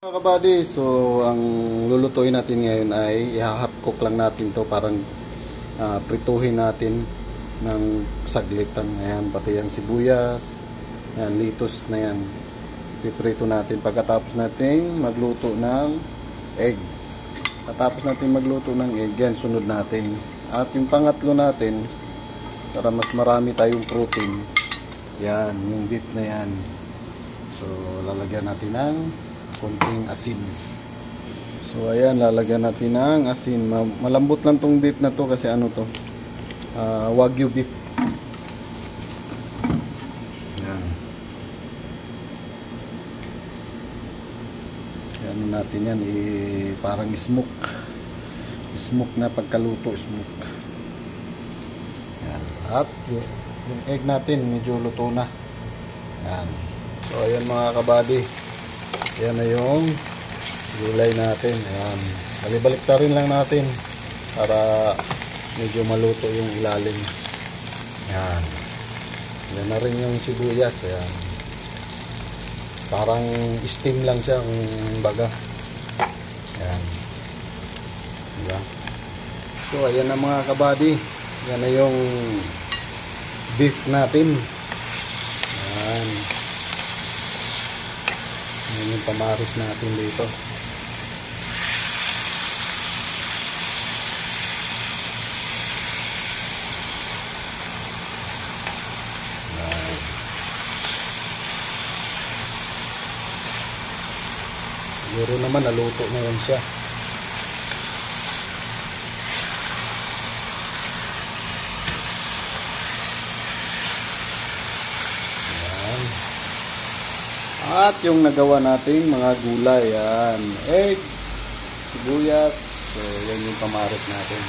Mga kabady, so ang lulutuin natin ngayon ay i-half cook lang natin to, parang prituhin natin ng saglitan. Ayan, pati yung sibuyas, ayan, litos na yan, piprito natin pagkatapos natin magluto ng egg. Pagkatapos natin magluto ng egg, yan sunod natin. At yung pangatlo natin, para mas marami tayong protein, yan, yung beef na yan. So lalagyan natin ng konting asin. So ayan, lalagyan natin ng asin. Malambot lang tong beef na to kasi ano to, wagyu beef. Ayan. Ayan natin yan, parang smoke na pagkaluto, smoke. Ayan. At yung egg natin medyo luto na. Ayan. So ayan mga kabady, yan na yung gulay natin. Ayan. Balibalik na rin lang natin para medyo maluto yung ilalim. Ayan. Yan na rin yung sibuyas. Ayan. Parang steam lang siya kung baga. Ayan. Diba? So ayan na mga kabady. Yan na yung beef natin. Ayan. Yan yung pamaris natin dito. Siguro naman naluto na yan siya. At yung nagawa nating mga gulay, yan, egg, sibuyas, so yan yung pamaris natin.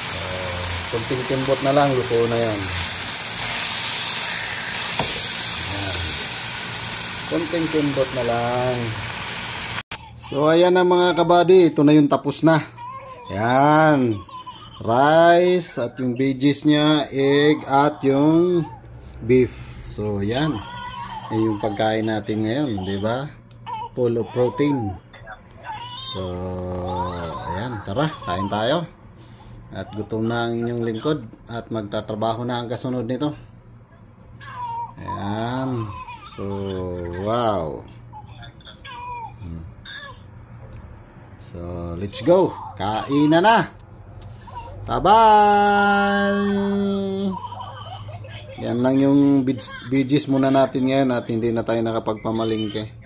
So, kunting timbot na lang, luto na yan. Yan. Kunting timbot na lang. So ayan na mga kabady, ito na yung tapos na. Yan, rice at yung veggies nya, egg at yung beef. So yan. Ay yung pagkain natin ngayon, di ba? Full of protein. So, ayan, tara, kain tayo. At gutom na ang inyong lingkod at magtatrabaho na ang kasunod nito. Ayan. So, wow. So, let's go. Kain na. Bye-bye. Yan lang yung veggies muna natin ngayon at hindi na tayo nakapagpamalingke.